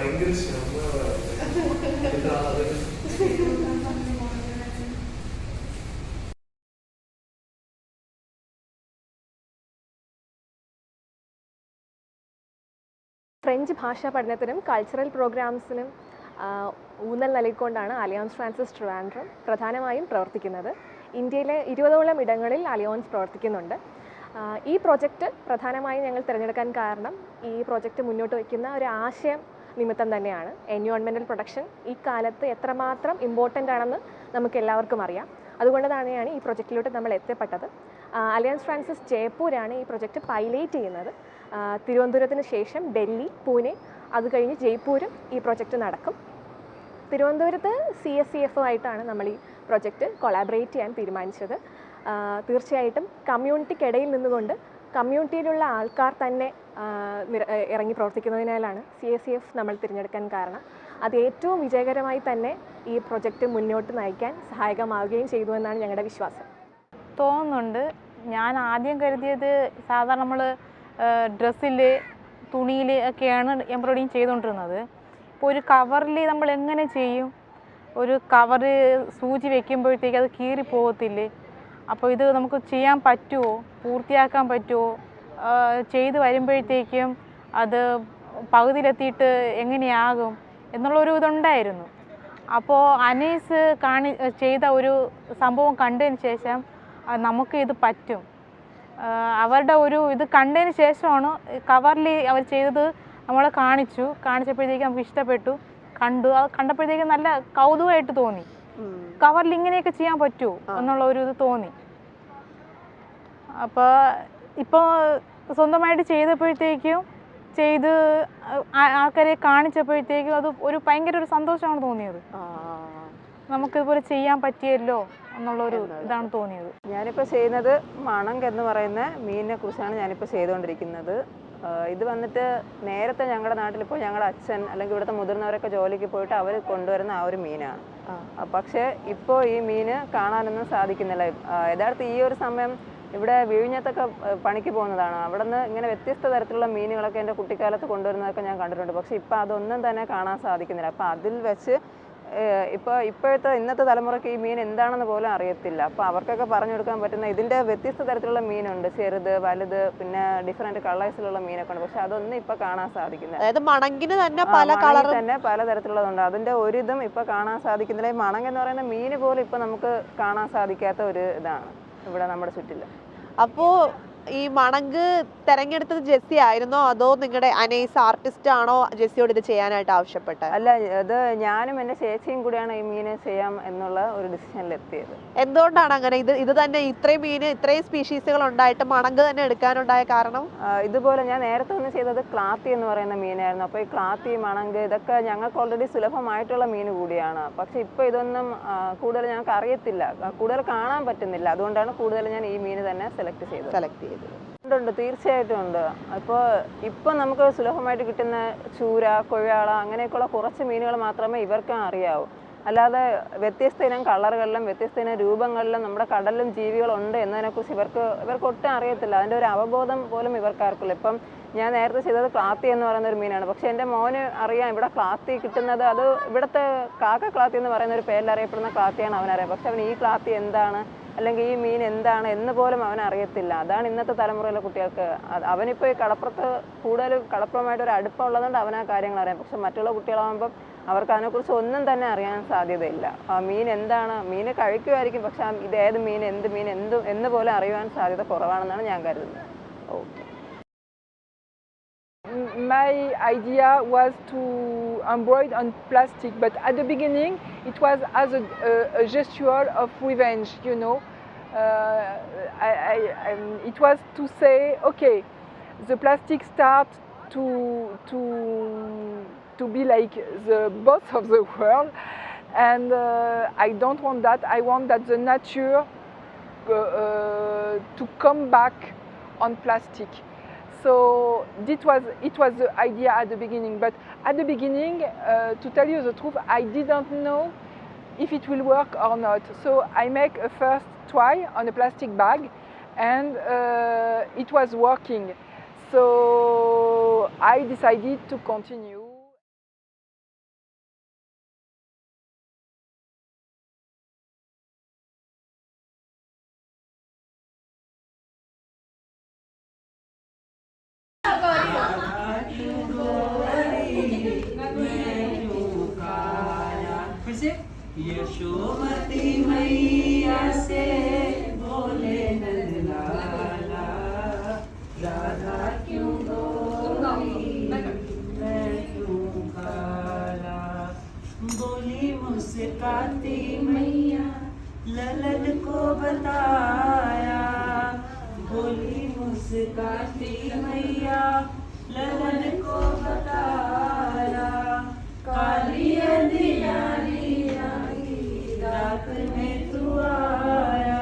French ഭാഷാ പഠനത്തിനും cultural പ്രോഗ്രാംസിനും ഊന്നൽ നൽകിക്കൊണ്ടാണ് അലയൻസ് ഫ്രാൻസിസ് ട്രിവാൻഡ്രം പ്രധാനമായും പ്രവർത്തിക്കുന്നത്. ഇന്ത്യയിലെ 20ഓളം ഇടങ്ങളിൽ അലയൻസ് പ്രവർത്തിക്കുന്നുണ്ട്. ഈ പ്രോജക്റ്റ് പ്രധാനമായും ഞങ്ങൾ തിരഞ്ഞെടുക്കാൻ കാരണം ഈ പ്രോജക്റ്റ് മുന്നോട്ട് വയ്ക്കുന്ന ഒരു ആശയം നിമിത്തം തന്നെയാണ്. എൻവയോൺമെൻറ്റൽ പ്രൊട്ടക്ഷൻ ഈ കാലത്ത് എത്രമാത്രം ഇമ്പോർട്ടൻ്റ് ആണെന്ന് നമുക്ക് എല്ലാവർക്കും അറിയാം. അതുകൊണ്ട് തന്നെയാണ് ഈ പ്രൊജക്റ്റിലോട്ട് നമ്മൾ എത്തപ്പെട്ടത്. അലയൻസ് ഫ്രാൻസിസ് ജയ്പൂരാണ് ഈ പ്രൊജക്റ്റ് പൈലറ്റ് ചെയ്യുന്നത്. തിരുവനന്തപുരത്തിന് ശേഷം ഡൽഹി, പൂനെ, അത് കഴിഞ്ഞ് ജയ്പൂരും ഈ പ്രൊജക്റ്റ് നടക്കും. തിരുവനന്തപുരത്ത് CSCF ആയിട്ടാണ് നമ്മൾ ഈ പ്രൊജക്റ്റ് കൊളാബറേറ്റ് ചെയ്യാൻ തീരുമാനിച്ചത്. തീർച്ചയായിട്ടും കമ്മ്യൂണിറ്റിക്കിടയിൽ നിന്നുകൊണ്ട് കമ്മ്യൂണിറ്റിയിലുള്ള ആൾക്കാർ തന്നെ ഇറങ്ങി പ്രവർത്തിക്കുന്നതിനാലാണ് CSCF നമ്മൾ തിരഞ്ഞെടുക്കാൻ കാരണം. അത് ഏറ്റവും വിജയകരമായി തന്നെ ഈ പ്രൊജക്റ്റ് മുന്നോട്ട് നയിക്കാൻ സഹായകമാവുകയും ചെയ്തു എന്നാണ് ഞങ്ങളുടെ വിശ്വാസം. തോന്നുന്നുണ്ട്. ഞാൻ ആദ്യം കരുതിയത് സാധാരണ നമ്മൾ ഡ്രസ്സിൽ, തുണിയിൽ ഒക്കെയാണ് എംബ്രോയിഡിങ് ചെയ്തുകൊണ്ടിരുന്നത്. ഇപ്പോൾ ഒരു കവറിൽ നമ്മൾ എങ്ങനെ ചെയ്യും? ഒരു കവറ് സൂചി വെക്കുമ്പോഴത്തേക്ക് അത് കീറി പോകത്തില്ലേ? അപ്പോൾ ഇത് നമുക്ക് ചെയ്യാൻ പറ്റുമോ? പൂർത്തിയാക്കാൻ പറ്റുമോ? ചെയ്ത് വരുമ്പോഴത്തേക്കും അത് പകുതിയിലെത്തിയിട്ട് എങ്ങനെയാകും എന്നുള്ളൊരു ഇതുണ്ടായിരുന്നു. അപ്പോൾ അനീസ് ചെയ്ത ഒരു സംഭവം കണ്ടതിന് ശേഷം നമുക്ക് ഇത് പറ്റും. അവരുടെ ഒരു ഇത് കണ്ടതിന് ശേഷമാണ് കവറിൽ അവർ ചെയ്തത് നമ്മളെ കാണിച്ചപ്പോഴത്തേക്കും നമുക്ക് ഇഷ്ടപ്പെട്ടു. അത് കണ്ടപ്പോഴത്തേക്കും നല്ല കൗതുകമായിട്ട് തോന്നി. കവറിൽ ഇങ്ങനെയൊക്കെ ചെയ്യാൻ പറ്റുമോ എന്നുള്ള ഒരു ഇത് തോന്നി. ഇപ്പോൾ സ്വന്തമായിട്ട് ചെയ്തപ്പോഴത്തേക്കും ആൾക്കാരെ കാണിച്ചപ്പോഴത്തേക്കും അത് ഒരു ഭയങ്കര ഒരു സന്തോഷമാണ് തോന്നിയത്. നമുക്കിതുപോലെ ചെയ്യാൻ പറ്റിയല്ലോ എന്നുള്ളൊരു ഇതാണ് തോന്നിയത്. ഞാനിപ്പോൾ ചെയ്യുന്നത് മണങ്ക് എന്ന് പറയുന്ന മീനിനെ കുറിച്ചാണ് ഞാനിപ്പോൾ ചെയ്തുകൊണ്ടിരിക്കുന്നത്. ഇത് വന്നിട്ട് നേരത്തെ ഞങ്ങളുടെ നാട്ടിലിപ്പോൾ ഞങ്ങളുടെ അച്ഛൻ അല്ലെങ്കിൽ ഇവിടുത്തെ മുതിർന്നവരൊക്കെ ജോലിക്ക് പോയിട്ട് അവർ കൊണ്ടുവരുന്ന ആ ഒരു മീനാണ്. പക്ഷേ ഇപ്പോൾ ഈ മീന് കാണാനൊന്നും സാധിക്കുന്നില്ല. യഥാർത്ഥം ഈ ഒരു സമയം ഇവിടെ വിഴിഞ്ഞത്തൊക്കെ പണിക്ക് പോകുന്നതാണ്. അവിടെ നിന്ന് ഇങ്ങനെ വ്യത്യസ്ത തരത്തിലുള്ള മീനുകളൊക്കെ എൻ്റെ കുട്ടിക്കാലത്ത് ഞാൻ കണ്ടിട്ടുണ്ട്. പക്ഷേ ഇപ്പോൾ അതൊന്നും തന്നെ കാണാൻ സാധിക്കുന്നില്ല. അപ്പോൾ അതിൽ വെച്ച് ഇന്നത്തെ തലമുറയ്ക്ക് ഈ മീൻ എന്താണെന്ന് പോലും അറിയത്തില്ല. അപ്പോൾ അവർക്കൊക്കെ പറഞ്ഞു കൊടുക്കാൻ പറ്റുന്ന ഇതിൻ്റെ വ്യത്യസ്ത തരത്തിലുള്ള മീനുണ്ട്. ചെറുത്, വലുത്, പിന്നെ ഡിഫറെൻറ്റ് കളേഴ്സിലുള്ള മീനൊക്കെ ഉണ്ട്. പക്ഷെ അതൊന്നും ഇപ്പോൾ കാണാൻ സാധിക്കുന്നില്ല. അതായത് മണങ്കിന് തന്നെ പല തരത്തിലുള്ളതുണ്ട്. അതിൻ്റെ ഒരിതും ഇപ്പോൾ കാണാൻ സാധിക്കുന്നില്ല. ഈ മണങ്ക് എന്ന് പറയുന്ന മീന് പോലും ഇപ്പോൾ നമുക്ക് കാണാൻ സാധിക്കാത്ത ഒരു ഇതാണ് ഇവിടെ നമ്മുടെ ചുറ്റില്. അപ്പോൾ ഈ മണങ്ക് തെരഞ്ഞെടുത്തത് ജെസ്സി ആയിരുന്നോ അതോ നിങ്ങളുടെ അനൈസ് ആർട്ടിസ്റ്റ് ആണോ ജെസ്സിയോട് ഇത് ചെയ്യാനായിട്ട് ആവശ്യപ്പെട്ടത്? അല്ല, ഇത് ഞാനും എൻ്റെ ചേച്ചിയും കൂടിയാണ് ഈ മീനെ ചെയ്യാം എന്നുള്ള ഒരു ഡിസിഷനിലെത്തിയത്. എന്തുകൊണ്ടാണ് അങ്ങനെ? ഇത് തന്നെ ഇത്രയും സ്പീഷീസുകൾ ഉണ്ടായിട്ട് മണങ്ക് തന്നെ എടുക്കാനുണ്ടായ കാരണം? ഇതുപോലെ ഞാൻ നേരത്തെ ഒന്ന് ചെയ്തത് ക്ലാത്തി എന്ന് പറയുന്ന മീനായിരുന്നു. അപ്പോൾ ഈ ക്ലാത്തി, മണങ്ക് ഇതൊക്കെ ഞങ്ങൾക്ക് ഓൾറെഡി സുലഭമായിട്ടുള്ള മീൻ കൂടിയാണ്. പക്ഷെ ഇപ്പോൾ ഇതൊന്നും കൂടുതൽ ഞങ്ങൾക്ക് അറിയത്തില്ല, കൂടുതൽ കാണാൻ പറ്റുന്നില്ല. അതുകൊണ്ടാണ് കൂടുതൽ ഞാൻ ഈ മീൻ തന്നെ സെലക്ട് ചെയ്തത്. ഉണ്ട്, തീർച്ചയായിട്ടും ഉണ്ട്. ഇപ്പോൾ നമുക്ക് സുലഭമായിട്ട് കിട്ടുന്ന ചൂര, കൊഴാള അങ്ങനെയൊക്കെയുള്ള കുറച്ച് മീനുകൾ മാത്രമേ ഇവർക്ക് അറിയാവൂ. അല്ലാതെ വ്യത്യസ്ത ഇനം കളറുകളിലും വ്യത്യസ്ത ഇനം രൂപങ്ങളിലും നമ്മുടെ കടലിലും ജീവികളുണ്ട് എന്നതിനെക്കുറിച്ച് ഇവർക്ക് ഒട്ടും അറിയത്തില്ല. അതിൻ്റെ ഒരു അവബോധം പോലും ഇവർക്കാർക്കില്ല. ഇപ്പം ഞാൻ നേരത്തെ ചെയ്തത് ക്ലാത്തി എന്ന് പറയുന്ന ഒരു മീനാണ്. പക്ഷേ എൻ്റെ മോന് അറിയാം ഇവിടെ ക്ലാത്തി കിട്ടുന്നത്, അത് ഇവിടുത്തെ കാക്ക ക്ലാത്തി എന്ന് പറയുന്ന ഒരു പേരിൽ അറിയപ്പെടുന്ന ക്ലാത്തിയാണ് അവനറിയാം. പക്ഷെ അവൻ ഈ ക്ലാത്തി എന്താണ് അല്ലെങ്കിൽ ഈ മീൻ എന്താണ് എന്ന് പോലും അവനറിയത്തില്ല. അതാണ് ഇന്നത്തെ തലമുറയിലെ കുട്ടികൾക്ക്. അവനിപ്പോൾ ഈ കടപ്പുറമായിട്ട് ഒരു അടുപ്പമുള്ളതുകൊണ്ട് അവനാ കാര്യങ്ങൾ അറിയാം. പക്ഷെ മറ്റുള്ള കുട്ടികളാകുമ്പം അവർക്ക് അതിനെക്കുറിച്ച് ഒന്നും തന്നെ അറിയാൻ സാധ്യതയില്ല. ആ മീൻ എന്താണ്, മീൻ കഴിക്കുമായിരിക്കും, പക്ഷെ ഇത് ഏത് മീൻ, എന്ത് മീൻ, എന്ന് പോലെ അറിയുവാൻ സാധ്യത കുറവാണെന്നാണ് ഞാൻ കരുതുന്നത്. Okay. My idea was to embroider on plastic, but at the beginning it was as a gesture of revenge, you know. It was to say, okay, the plastic starts to be like the boss of the world, and I don't want that. I want that the nature to come back on plastic. So it was the idea at the beginning, but at the beginning, to tell you the truth, I didn't know if it will work or not. So I make a first try on a plastic bag, and it was working. So I decided to continue. से यशोमती मैया से बोले नंदलाला राधा क्यों रोई मैं क्यों काला। बोली मुस्काती मैया ललन को बताया, बोली मुस्काती मैया ललन को बताया। काली अंधियारी आई रात में तू आया।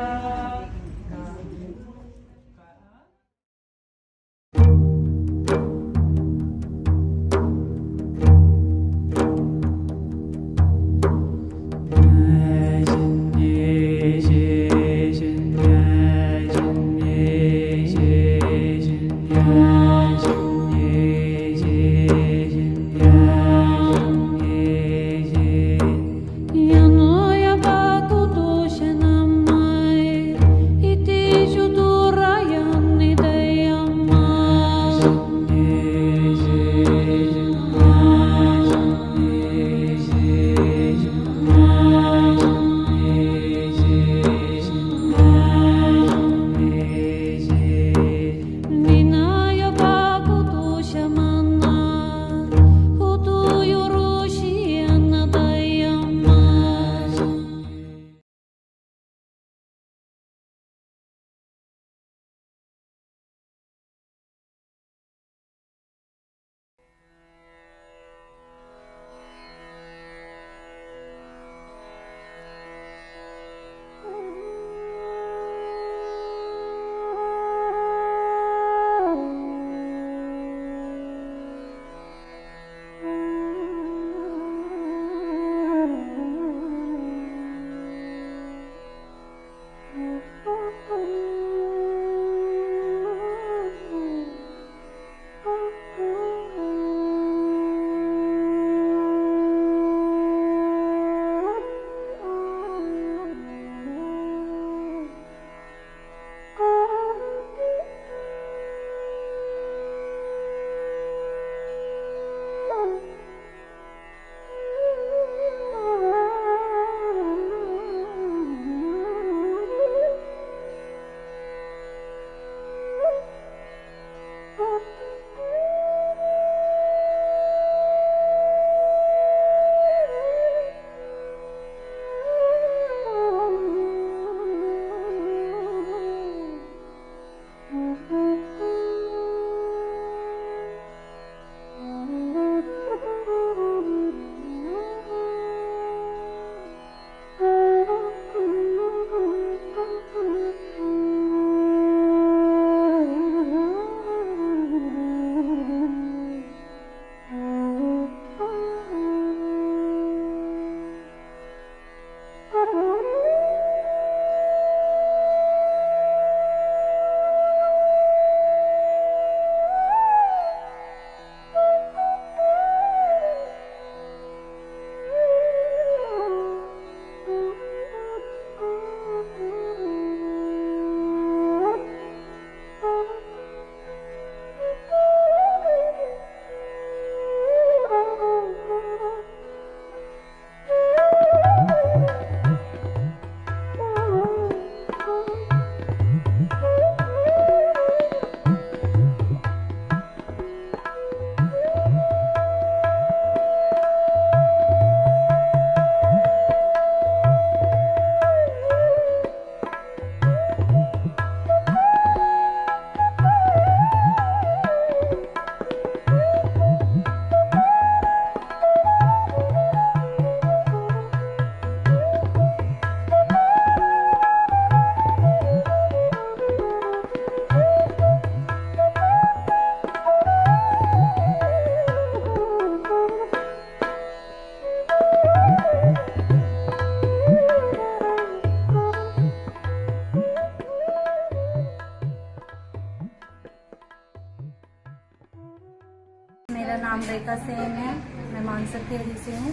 मेरा नाम रेखा सेन है, मैं मानसर खेड़ी से हूँ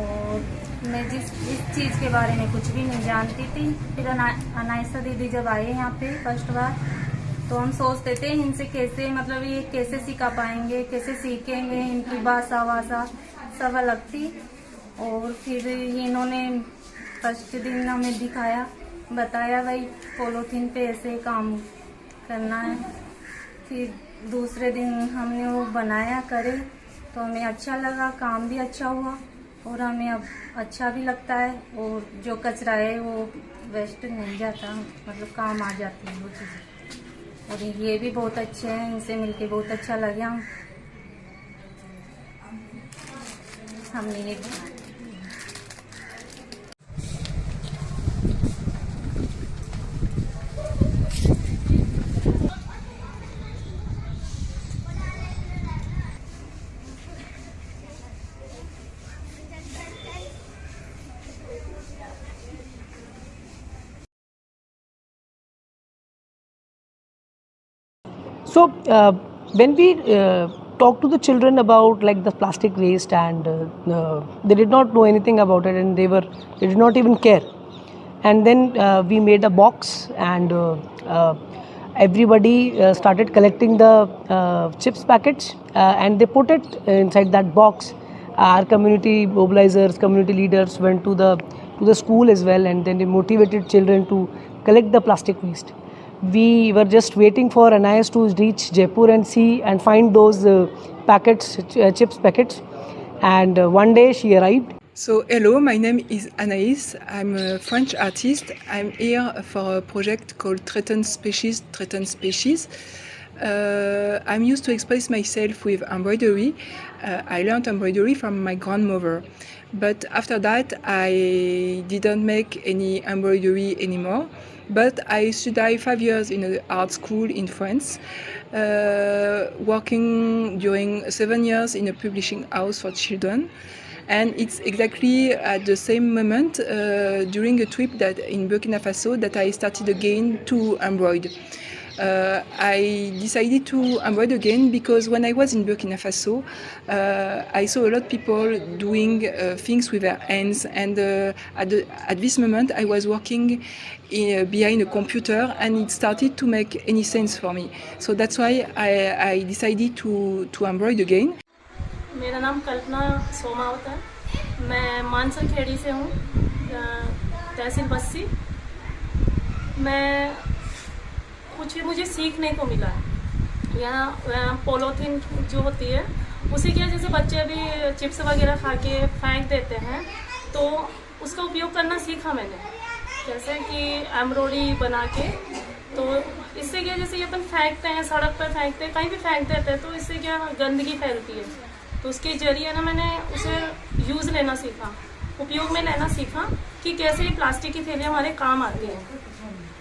और मैं इस चीज़ के बारे में कुछ भी नहीं जानती थी। फिर अनायसा दीदी जब आए यहाँ पे फर्स्ट बार तो हम सोचते थे इनसे कैसे मतलब ये कैसे सिखा पाएंगे, कैसे सीखेंगे, इनकी भाषा वाषा सब अलग थी। और फिर इन्होंने फर्स्ट दिन हमें दिखाया, बताया भाई पॉलीथीन पे ऐसे काम करना है। फिर दूसरे दिन हमने वो बनाया करे तो हमें अच्छा लगा, काम भी अच्छा हुआ और हमें अब अच्छा भी लगता है। और जो कचरा है वो वेस्ट नहीं जाता, मतलब काम आ जाती है वो चीज़ें। और ये भी बहुत अच्छे हैं, इनसे मिलके बहुत अच्छा लगा। हमने ये बनाया। So when we talk to the children about like the plastic waste, and they did not know anything about it, and they did not even care. And then we made a box, and everybody started collecting the chips packets, and they put it inside that box. Our community mobilizers, community leaders went to the school as well, and then they motivated children to collect the plastic waste. We were just waiting for Anais to reach Jaipur and see and find those packets, chips packets. And one day she arrived. So hello, my name is Anaïs. I'm a French artist. I'm here for a project called Threatened Species. I'm used to express myself with embroidery. I learned embroidery from my grandmother. But after that, I didn't make any embroidery anymore. But I studied 5 years in an art school in France, working during 7 years in a publishing house for children. And it's exactly at the same moment during a trip that in Burkina Faso that I started again to embroider. I decided to embroider again because when I was in Burkina Faso, I saw a lot of people doing things with their hands, and at this moment I was working behind a computer, and it started to make any sense for me. So that's why I decided to embroider again. मेरा नाम कल्पना सोमावत है। मैं मानसर खेड़ी से हूँ, तहसील बस्सी। मैं कुछ मुझे सीखने को मिला है। यहाँ पॉलीथीन जो होती है उसी के जैसे बच्चे अभी चिप्स वगैरह खा के फेंक देते हैं, तो उसका उपयोग करना सीखा मैंने। जैसे कि एम्ब्रॉयडरी बना के, तो इससे क्या जैसे ये अपन फेंकते हैं, सड़क पर फेंकते हैं, कहीं भी फेंक देते हैं, तो इससे क्या गंदगी फैलती है। तो उसके जरिए ना मैंने उसे यूज़ लेना सीखा, उपयोग में लेना सीखा कि कैसे ये प्लास्टिक की थैलियाँ हमारे काम आती हैं,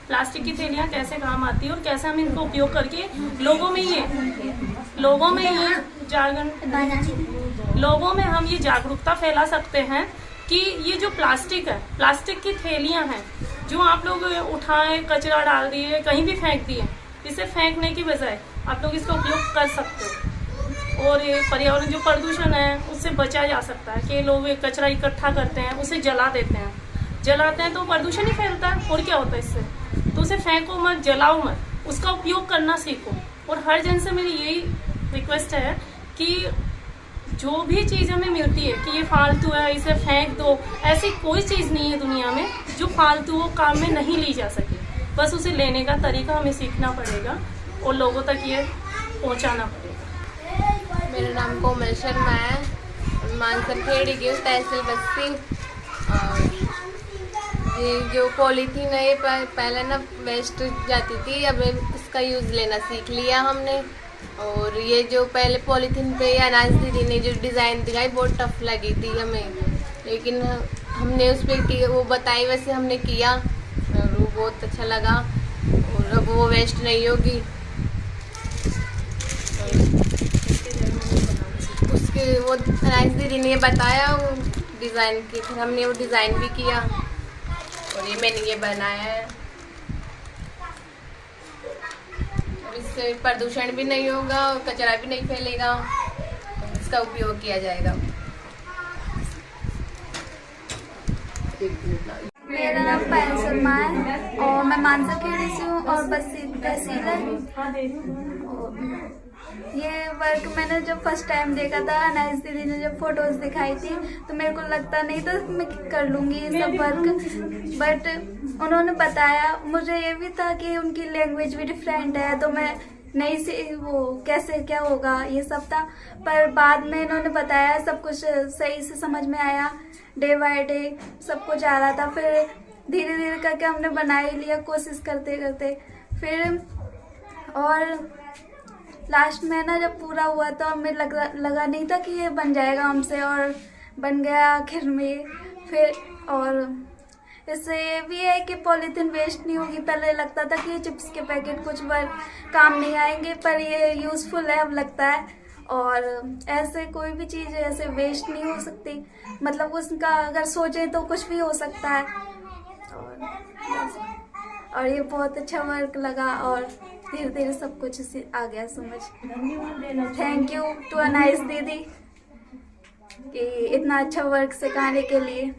प्लास्टिक की थैलियाँ कैसे काम आती है और कैसे हम इनको उपयोग करके लोगों में हम ये जागरूकता फैला सकते हैं कि ये जो प्लास्टिक है, प्लास्टिक की थैलियाँ हैं जो आप लोग उठाए, कचरा डाल दिए, कहीं भी फेंक दिए, इसे फेंकने की बजाय आप लोग इसका उपयोग कर सकते हो। और ये पर्यावरण जो प्रदूषण है उससे बचा जा सकता है कि लोग कचरा इकट्ठा करते हैं, उसे जलाते हैं तो प्रदूषण ही फैलता है। और क्या होता है इससे, तो उसे फेंको मत, जलाओ मत, उसका उपयोग करना सीखो। और हर जन से मेरी यही रिक्वेस्ट है कि जो भी चीज़ हमें मिलती है कि ये फालतू है, इसे फेंक दो, ऐसी कोई चीज़ नहीं है दुनिया में जो फालतू वो काम में नहीं ली जा सके। बस उसे लेने का तरीका हमें सीखना पड़ेगा और लोगों तक ये पहुंचाना पड़ेगा। मेरा नाम कोमल शर्मा है, मानसर खेड़ी की तहसील बस्सी। और ये जो पॉलीथीन है ये पहले ना वेस्ट जाती थी, अब इसका यूज़ लेना सीख लिया हमने। और ये जो पहले पॉलीथीन पे अनाज दीदी ने जो डिज़ाइन दिखाई बहुत टफ लगी थी हमें, लेकिन हमने उस पर वो बताई वैसे हमने किया और वो बहुत अच्छा लगा। और अब वो वेस्ट नहीं होगी। उसके वो अनाज दीदी ने बताया वो डिज़ाइन की, फिर हमने वो डिज़ाइन भी किया और ये मैंने ये बनाया है। इससे प्रदूषण भी नहीं होगा और कचरा भी नहीं फैलेगा, इसका उपयोग किया जाएगा। मेरा नाम पायल शर्मा है और मैं मानसर खेड़ी से हूँ और बस्सी तहसील है। ये वर्क मैंने जब फर्स्ट टाइम देखा था, अनाइस दीदी ने जब फोटोज दिखाई थी तो मेरे को लगता नहीं था मैं कर लूँगी ये सब वर्क, बट उन्होंने बताया। मुझे ये भी था कि उनकी लैंग्वेज भी डिफरेंट है तो मैं नहीं से वो कैसे क्या होगा ये सब था, पर बाद में इन्होंने बताया, सब कुछ सही से समझ में आया। डे बाय डे सब कुछ आ रहा था, फिर धीरे धीरे करके हमने बना ही लिया कोशिश करते करते। फिर और लास्ट में ना जब पूरा हुआ तो हमें लगा नहीं था कि ये बन जाएगा हमसे, और बन गया आखिर में। फिर और इससे ये भी है कि पॉलीथीन वेस्ट नहीं होगी। पहले लगता था कि ये चिप्स के पैकेट कुछ बार काम नहीं आएंगे, पर ये यूज़फुल है अब लगता है। और ऐसे कोई भी चीज़ ऐसे वेस्ट नहीं हो सकती, मतलब उसका अगर सोचे तो कुछ भी हो सकता है। और ये बहुत अच्छा वर्क लगा और धीरे धीरे सब कुछ आ गया समझ। थैंक यू टू अनाइस दीदी कि इतना अच्छा वर्क सिखाने के लिए।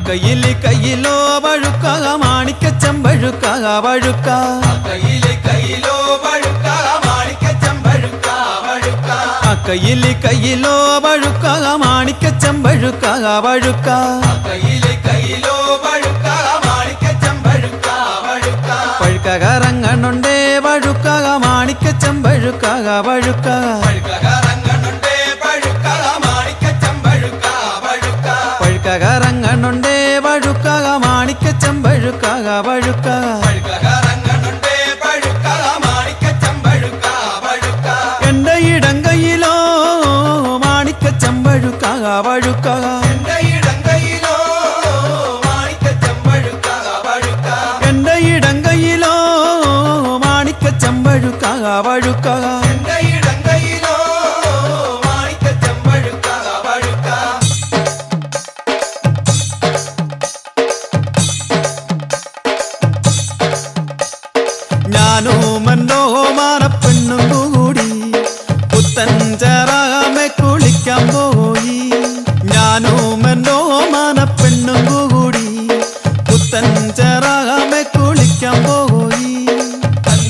കയ്യിലെ കയ്യിലോ വഴുക്ക മാണിക്കച്ചമ്പഴുക്ക വഴുക്ക കയ്യിലോ വഴുക്ക മാണിക്കച്ചമ്പഴുക്ക വഴുക്ക കയ്യിലെ കയ്യിലോ വഴുക്ക മാണിക്കച്ചമ്പഴുക്ക വഴുക്ക കയ്യിലോ വഴുക്ക മാണിക്കച്ചമ്പഴുക്ക വഴുക്ക പഴുക്ക കറങ്ങണുണ്ടേ വഴുക്ക മാണിക്കച്ചമ്പഴുക്ക വഴുക്ക കറങ്ങണുണ്ടേ പഴുക്ക മാണിക്കച്ചമ്പഴുക്ക വഴുക്ക പഴുക്ക കറങ്ങണുണ്ടേ വഴുക്ക മാണിക്കച്ചമ്പഴുക്ക വഴുക്ക കറങ്ങണുണ്ടേ പഴുക്ക മാണിക്കച്ചമ്പഴുക്ക വഴുക്ക എന്റെ ഇടം കയ്യിലോ മാണിക്കച്ചമ്പഴുക്ക വഴുക്ക എന്റെ ഇടം കയ്യിലോ മാണിക്കച്ചമ്പഴുക്ക വഴുക്ക എന്റെ ഇടം കയ്യിലോ മാണിക്കച്ചമ്പഴുക്ക വഴുക്ക എന്റെ ഇടം കയ്യിലോ മാണിക്കച്ചമ്പഴുക്ക വഴുക്ക എന്നോ മാനപ്പെണ്ണും കൂടി പുത്തഞ്ചറാമെ കുളിക്കാൻ പോയി. ഞാനും എന്നോ മാനപ്പെണ്ണും കൂടി പുത്തഞ്ച